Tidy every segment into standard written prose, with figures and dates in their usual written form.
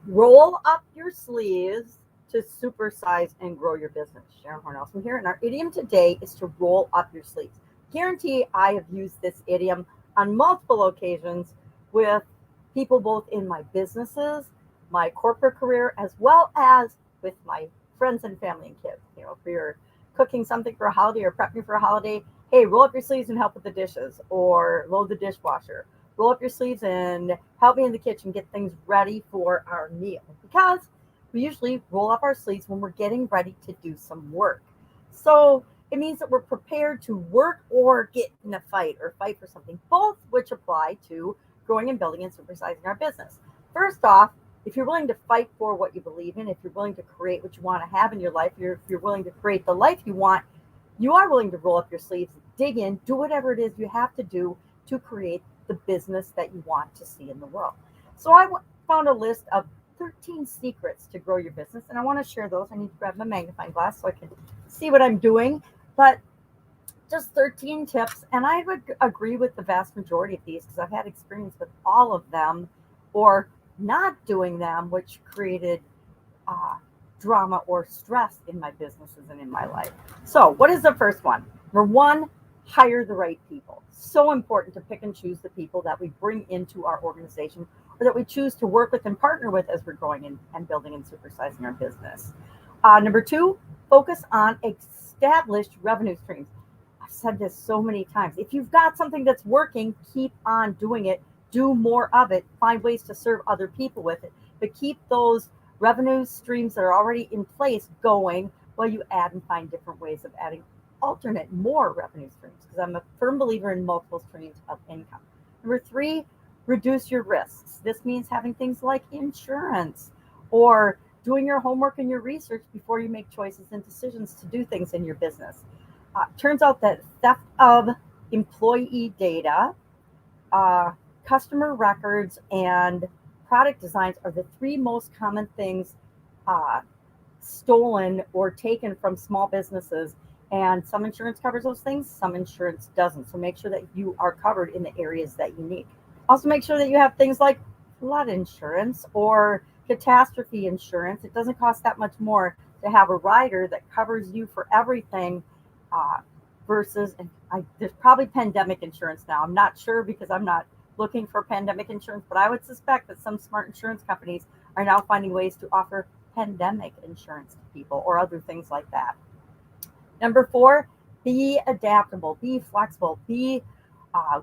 Roll up your sleeves to supersize and grow your business. Sharon Horne-Ellstrom here, and our idiom today is to roll up your sleeves. Guarantee I have used this idiom on multiple occasions with people both in my businesses, my corporate career, as well as with my friends and family and kids. If you're cooking something for a holiday or prepping for a holiday, hey, roll up your sleeves and help with the dishes or load the dishwasher. Roll up your sleeves and help me in the kitchen get things ready for our meal, because we usually roll up our sleeves when we're getting ready to do some work. So it means that we're prepared to work or get in a fight or fight for something, both which apply to growing and building and supersizing our business. First off, if you're willing to fight for what you believe in, if you're willing to create what you want to have in your life, if you're willing to create the life you want, you are willing to roll up your sleeves, dig in, do whatever it is you have to do to create the business that you want to see in the world. So I found a list of 13 secrets to grow your business, and I want to share those. I need to grab my magnifying glass so I can see what I'm doing, but just 13 tips, and I would agree with the vast majority of these because I've had experience with all of them or not doing them, which created uh, drama or stress in my businesses and in my life. So, what is the first one? Number one, hire the right people. So important to pick and choose the people that we bring into our organization or that we choose to work with and partner with as we're growing and building and supersizing our business. Number two, focus on established revenue streams. I've said this so many times. If you've got something that's working, keep on doing it. Do more of it. Find ways to serve other people with it. But keep those revenue streams that are already in place going while you add and find different ways of adding alternate more revenue streams, because I'm a firm believer in multiple streams of income. Number three, reduce your risks. This means having things like insurance or doing your homework and your research before you make choices and decisions to do things in your business. Turns out that theft of employee data, uh, customer records, and product designs are the three most common things uh, stolen or taken from small businesses. And some insurance covers those things, some insurance doesn't. So make sure that you are covered in the areas that you need. Also, make sure that you have things like flood insurance or catastrophe insurance. It doesn't cost that much more to have a rider that covers you for everything uh, versus, and there's probably pandemic insurance now. I'm not sure because I'm not looking for pandemic insurance, but I would suspect that some smart insurance companies are now finding ways to offer pandemic insurance to people or other things like that. Number four, be adaptable, be flexible, be uh,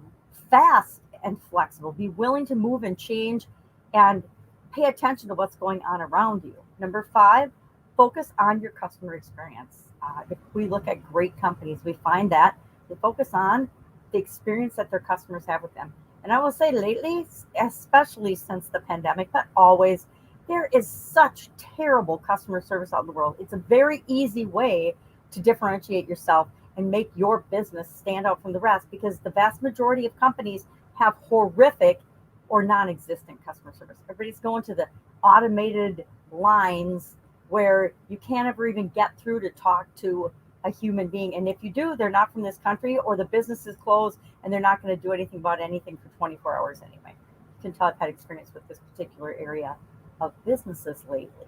fast and flexible, be willing to move and change and pay attention to what's going on around you. Number five, focus on your customer experience. If we look at great companies, we find that they focus on the experience that their customers have with them. And I will say lately, especially since the pandemic, but always, there is such terrible customer service out in the world. It's a very easy way to differentiate yourself and make your business stand out from the rest, because the vast majority of companies have horrific or non-existent customer service. Everybody's going to the automated lines where you can't ever even get through to talk to a human being. And if you do, they're not from this country or the business is closed and they're not going to do anything about anything for 24 hours anyway. You can tell I've had experience with this particular area of businesses lately.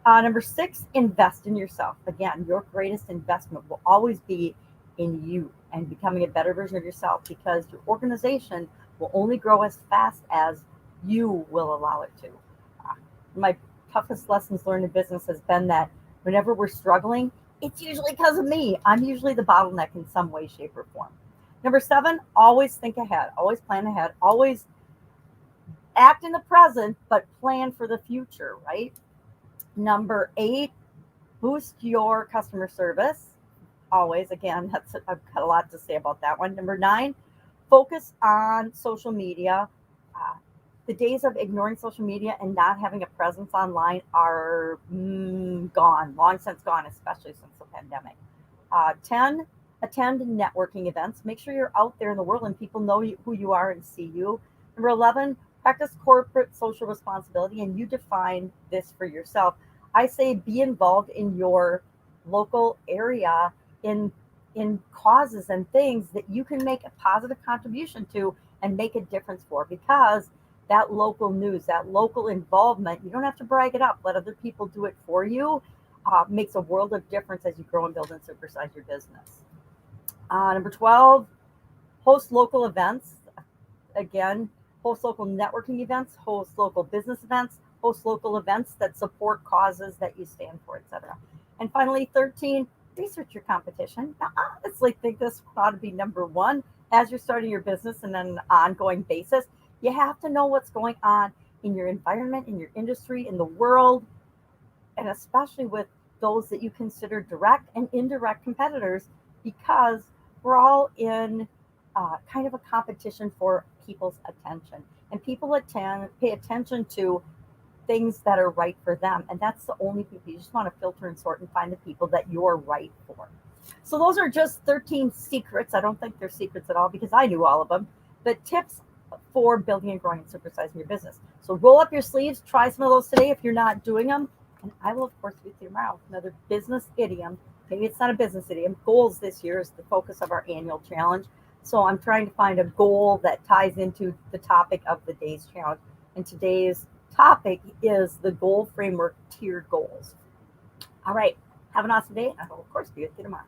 Number six, invest in yourself. Again, your greatest investment will always be in you and becoming a better version of yourself, because your organization will only grow as fast as you will allow it to. My toughest lessons learned in business has been that whenever we're struggling, it's usually because of me. I'm usually the bottleneck in some way, shape, or form. Number seven, always think ahead, always plan ahead, always act in the present, but plan for the future, right? Number eight, boost your customer service. Always, again, I've got a lot to say about that one. Number nine, focus on social media. Uh, the days of ignoring social media and not having a presence online are gone, long since gone, especially since the pandemic. 10, attend networking events. Make sure you're out there in the world and people know who you are and see you. Number 11, practice corporate social responsibility, and you define this for yourself. I say be involved in your local area in causes and things that you can make a positive contribution to and make a difference for, because that local news, that local involvement. You don't have to brag it up. Let other people do it for you. Makes a world of difference as you grow and build and supersize your business. Number 12, host local events. Again, host local networking events, host local business events, host local events that support causes that you stand for, etc. And finally, 13, research your competition. Now, I honestly think this ought to be number one as you're starting your business and on an ongoing basis. You have to know what's going on in your environment, in your industry, in the world, and especially with those that you consider direct and indirect competitors, because we're all in kind of a competition for people's attention. And people pay attention to things that are right for them. And that's the only people you just want to filter and sort and find the people that you're right for. So those are just 13 secrets. I don't think they're secrets at all because I knew all of them. But tips for building and growing and supersizing your business. So roll up your sleeves, try some of those today if you're not doing them. And I will, of course, be with you tomorrow with another business idiom. Maybe it's not a business idiom. Goals this year is the focus of our annual challenge. So I'm trying to find a goal that ties into the topic of the day's challenge. And today's topic is the goal framework tiered goals. All right. Have an awesome day. I will, of course, be with you tomorrow.